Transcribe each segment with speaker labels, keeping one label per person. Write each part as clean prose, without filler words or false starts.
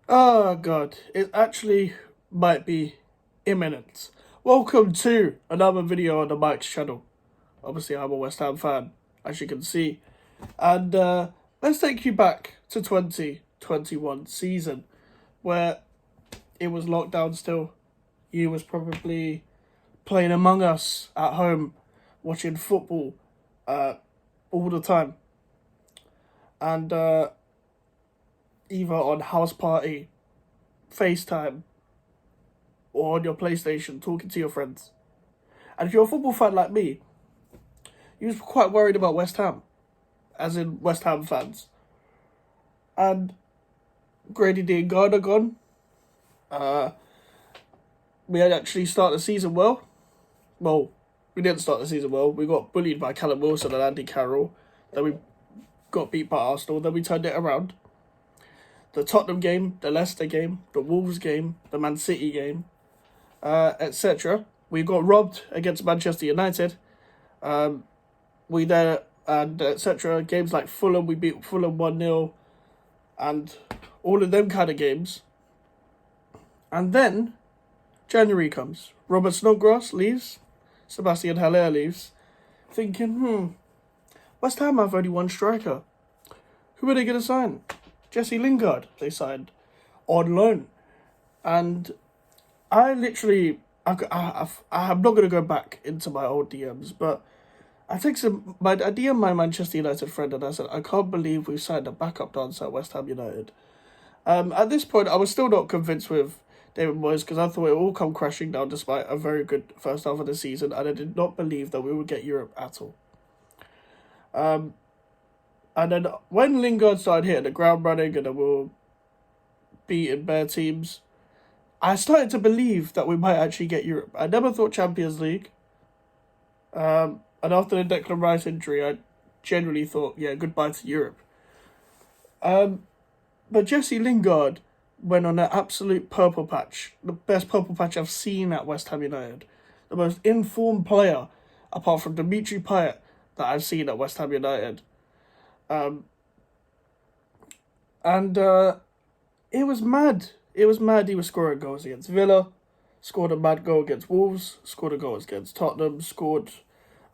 Speaker 1: Oh god, it actually might be imminent. Welcome to another video on the Mike's channel. Obviously, I'm a West Ham fan, as you can see. And let's take you back to 2021 season, where it was lockdown still. You was probably playing Among Us at home, watching football all the time. And either on house party, FaceTime, or on your PlayStation talking to your friends. And if you're a football fan like me, you was quite worried about West Ham, as in West Ham fans. And Grady Lingard gone. Uh, we had actually started the season well. Well, we didn't start the season well. We got bullied by Callum Wilson and Andy Carroll. Then we got beat by Arsenal. Then we turned it around. The Tottenham game, the Leicester game, the Wolves game, the Man City game, etc. We got robbed against Manchester United. We then, and etc. Games like Fulham, we beat Fulham 1-0, and all of them kind of games. And then January comes. Robert Snodgrass leaves. Sebastian Haller leaves. Thinking, West Ham have only one striker. Who are they going to sign? Jesse Lingard, they signed on loan. And I literally, I'm not going to go back into my old DMs, but I DM'd my Manchester United friend and I said, I can't believe we've signed a backup dancer at West Ham United. At this point, I was still not convinced with David Moyes because I thought it would all come crashing down despite a very good first half of the season, and I did not believe that we would get Europe at all. And then when Lingard started hitting the ground running and we were beating bare teams, I started to believe that we might actually get Europe. I never thought Champions League. And after the Declan Rice injury, I generally thought, yeah, goodbye to Europe. But Jesse Lingard went on an absolute purple patch. The best purple patch I've seen at West Ham United. The most informed player, apart from Dimitri Payet, that I've seen at West Ham United. It was mad. It was mad. He was scoring goals against Villa, scored a mad goal against Wolves, scored a goal against Tottenham, scored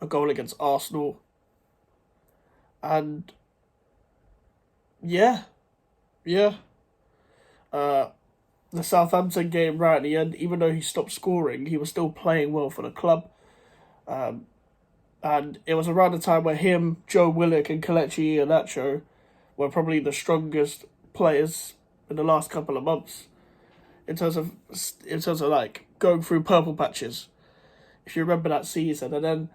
Speaker 1: a goal against Arsenal. And yeah. The Southampton game right at the end, even though he stopped scoring, he was still playing well for the club. And it was around the time where him, Joe Willock, and Kelechi Iheanacho were probably the strongest players in the last couple of months in terms of like going through purple patches. If you remember that season, and then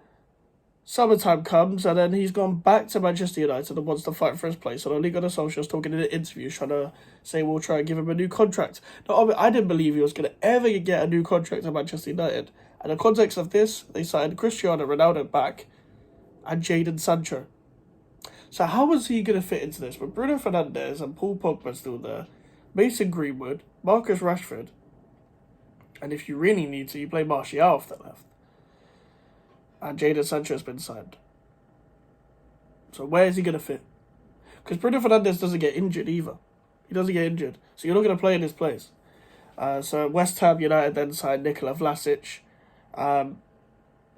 Speaker 1: summertime comes, and then he's gone back to Manchester United and wants to fight for his place. And Ole Gunnar Solskjaer's talking in an interview, trying to say we'll try and give him a new contract. Now, I didn't believe he was going to ever get a new contract at Manchester United. And in the context of this, they signed Cristiano Ronaldo back and Jadon Sancho. So how was he going to fit into this? With Bruno Fernandes and Paul Pogba still there, Mason Greenwood, Marcus Rashford, and if you really need to, you play Martial off the left. And Jadon Sancho has been signed. So where is he going to fit? Because Bruno Fernandes doesn't get injured either. He doesn't get injured. So you're not going to play in his place. So West Ham United then signed Nikola Vlasic.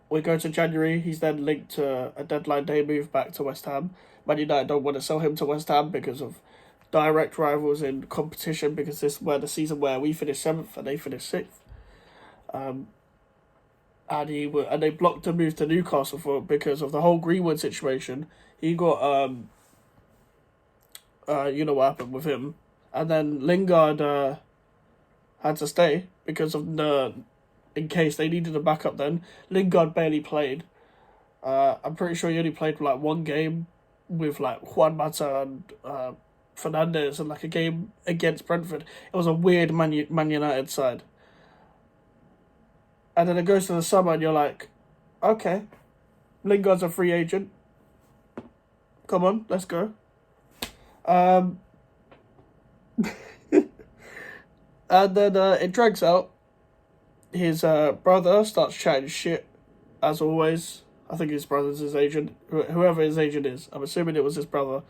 Speaker 1: We go to January. He's then linked to a deadline day move back to West Ham. Man United don't want to sell him to West Ham because of direct rivals in competition, because this were the season where we finished 7th and they finished 6th. And they blocked a move to Newcastle for because of the whole Greenwood situation. He got you know what happened with him, and then Lingard had to stay because of in case they needed a backup. Then Lingard barely played. I'm pretty sure he only played like one game with like Juan Mata and Fernandes, and like a game against Brentford. It was a weird Man United side. And then it goes to the summer and you're like, okay, Lingard's a free agent. Come on, let's go. And then it drags out. His brother starts chatting shit, as always. I think his brother's his agent. Whoever his agent is. I'm assuming it was his brother.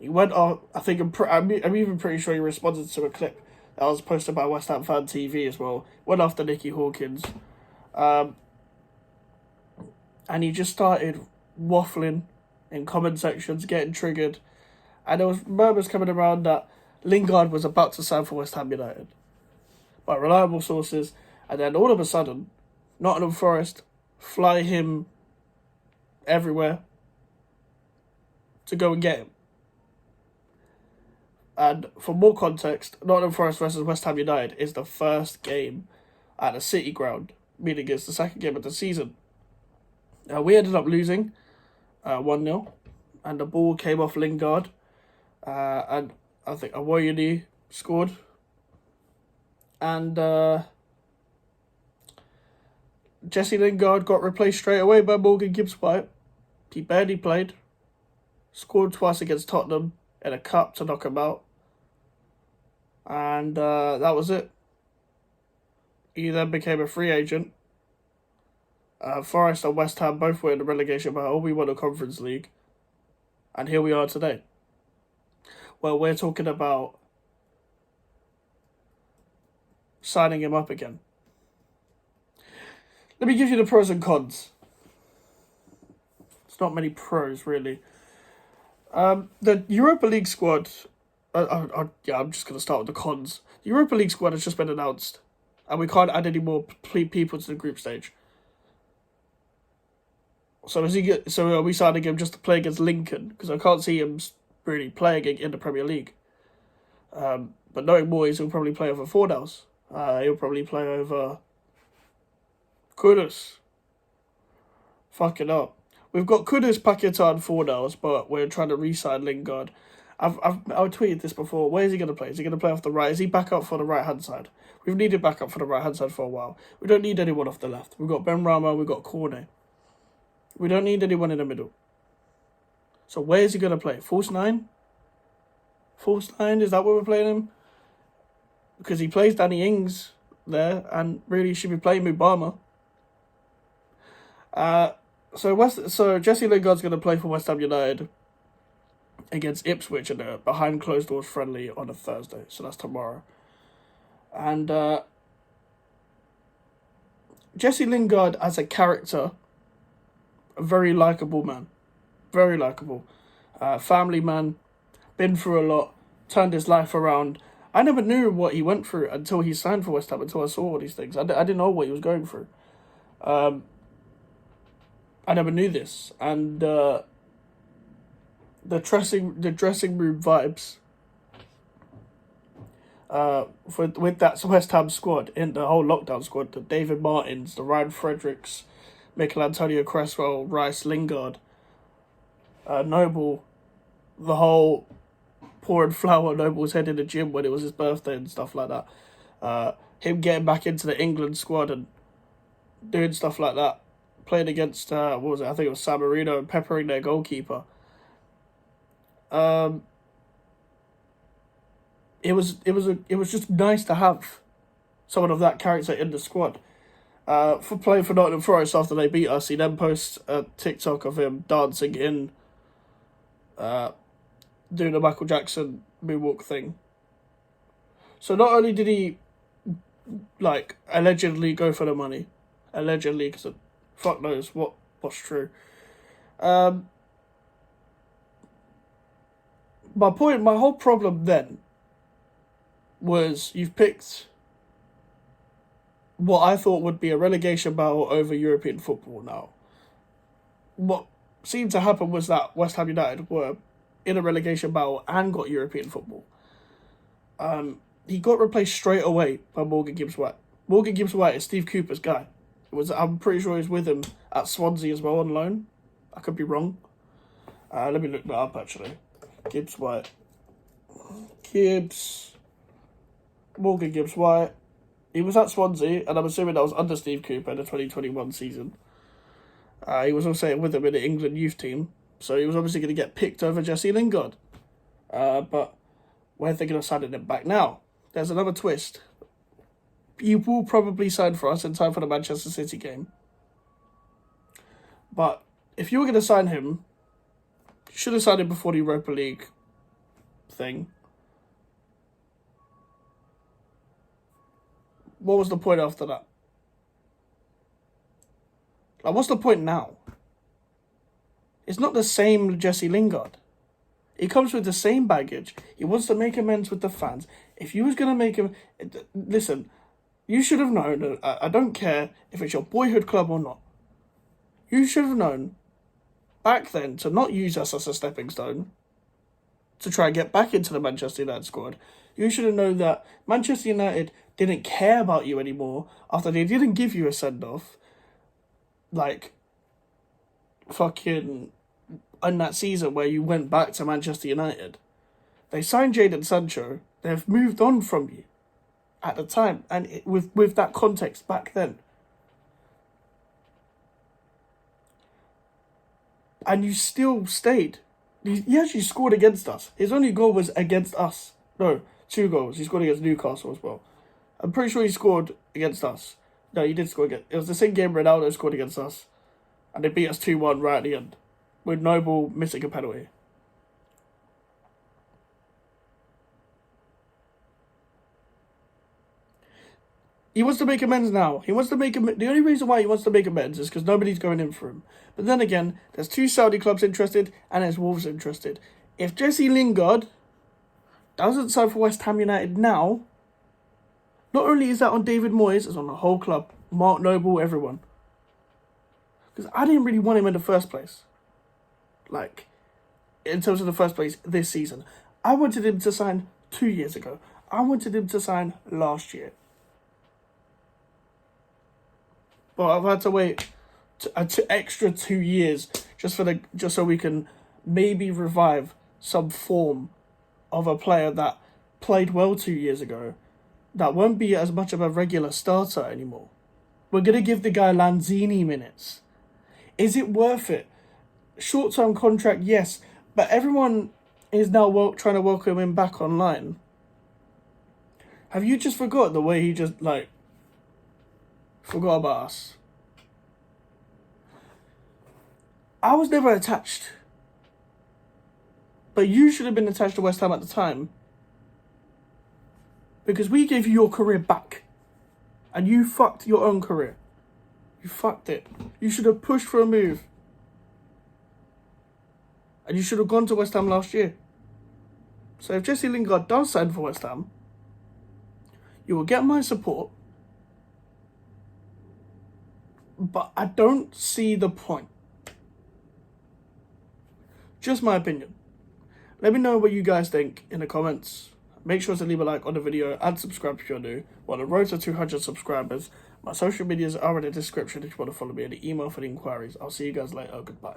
Speaker 1: He went off. I'm even pretty sure he responded to a clip that was posted by West Ham Fan TV as well. Went after Nicky Hawkins, and he just started waffling in comment sections, getting triggered, and there was murmurs coming around that Lingard was about to sign for West Ham United by reliable sources, and then all of a sudden, Nottingham Forest fly him everywhere to go and get him. And for more context, Nottingham Forest versus West Ham United is the first game at a City ground, meaning it's the second game of the season. We ended up losing 1-0, and the ball came off Lingard, and I think Awoyeni scored. And Jesse Lingard got replaced straight away by Morgan Gibbs-White. He barely played, scored twice against Tottenham in a cup to knock him out. And that was it. He then became a free agent. Forest and West Ham both were in the relegation battle. We won the Conference League. And here we are today. Well, we're talking about signing him up again. Let me give you the pros and cons. It's not many pros, really. The Europa League squad... I'm just going to start with the cons. The Europa League squad has just been announced, and we can't add any more people to the group stage. So are we signing him just to play against Lincoln? Because I can't see him really playing in the Premier League. But knowing Moyes, he'll probably play over Fornals. He'll probably play over Kudus. Fucking up. We've got Kudus, Paquetá, and Fornals, but we're trying to re-sign Lingard. I've tweeted this before. Where is he going to play? Is he going to play off the right? Is he back up for the right-hand side? We've needed backup for the right-hand side for a while. We don't need anyone off the left. We've got Ben Rama, we've got Cornet. We don't need anyone in the middle. So where is he going to play? False 9? False 9? Is that where we're playing him? Because he plays Danny Ings there, and really should be playing Mubama. So Jesse Lingard's going to play for West Ham United against Ipswich in a behind closed doors friendly on a Thursday. So that's tomorrow. And Jesse Lingard as a character, a very likeable man. Very likeable. Family man, been through a lot, turned his life around. I never knew what he went through until he signed for West Ham, until I saw all these things. I didn't know what he was going through. I never knew this. And the dressing room vibes with that West Ham squad, in the whole lockdown squad, the David Martins, the Ryan Fredericks, Mikel Antonio Cresswell, Rice, Lingard, Noble, the whole pouring flour Noble's head in the gym when it was his birthday and stuff like that. Him getting back into the England squad and doing stuff like that. Playing against, what was it? I think it was San Marino, and peppering their goalkeeper. It was just nice to have someone of that character in the squad. For playing for Nottingham Forest after they beat us, he then posts a TikTok of him dancing in, doing a Michael Jackson moonwalk thing. So not only did he, allegedly go for the money, because fuck knows what's true. My whole problem then was you've picked what I thought would be a relegation battle over European football now. What seemed to happen was that West Ham United were in a relegation battle and got European football. He got replaced straight away by Morgan Gibbs-White. Morgan Gibbs-White is Steve Cooper's guy. I'm pretty sure he's with him at Swansea as well on loan. I could be wrong. Let me look that up actually. Gibbs-White. Morgan Gibbs-White. He was at Swansea, and I'm assuming that was under Steve Cooper in the 2021 season. He was also with him in the England youth team, so he was obviously going to get picked over Jesse Lingard. But we're thinking of signing him back now. There's another twist. He will probably sign for us in time for the Manchester City game. But if you were going to sign him, you should have signed him before the Europa League thing. What was the point after that? Like, what's the point now? It's not the same Jesse Lingard. He comes with the same baggage. He wants to make amends with the fans. If you was going to make him... Listen, you should have known. I don't care if it's your boyhood club or not. You should have known back then to not use us as a stepping stone to try and get back into the Manchester United squad. You should have known that Manchester United didn't care about you anymore after they didn't give you a send-off. Like, fucking... in that season where you went back to Manchester United. They signed Jadon Sancho. They've moved on from you at the time. And with that context back then. And you still stayed. He actually scored against us. His only goal was against us. No, 2 goals. He scored against Newcastle as well. I'm pretty sure he scored against us. No, he did score against... It was the same game Ronaldo scored against us. And they beat us 2-1 right at the end. With Noble missing a penalty. He wants to make amends now. He wants to make the only reason why he wants to make amends is because nobody's going in for him. But then again, there's 2 Saudi clubs interested and there's Wolves interested. If Jesse Lingard doesn't sign for West Ham United now, not only is that on David Moyes, it's on the whole club. Mark Noble, everyone. Because I didn't really want him in the first place. Like, in terms of the first place this season. I wanted him to sign 2 years ago. I wanted him to sign last year. But I've had to wait an extra 2 years just so we can maybe revive some form of a player that played well 2 years ago. That won't be as much of a regular starter anymore. We're going to give the guy Lanzini minutes. Is it worth it? Short-term contract, yes, but everyone is now trying to welcome him back online. Have you just forgot the way he just, forgot about us? I was never attached. But you should have been attached to West Ham at the time. Because we gave you your career back. And you fucked your own career. You fucked it. You should have pushed for a move. And you should have gone to West Ham last year. So if Jesse Lingard does sign for West Ham, you will get my support. But I don't see the point. Just my opinion. Let me know what you guys think in the comments. Make sure to leave a like on the video and subscribe if you're new. We're on the road to 200 subscribers. My social medias are in the description if you want to follow me, and the email for the inquiries. I'll see you guys later. Goodbye.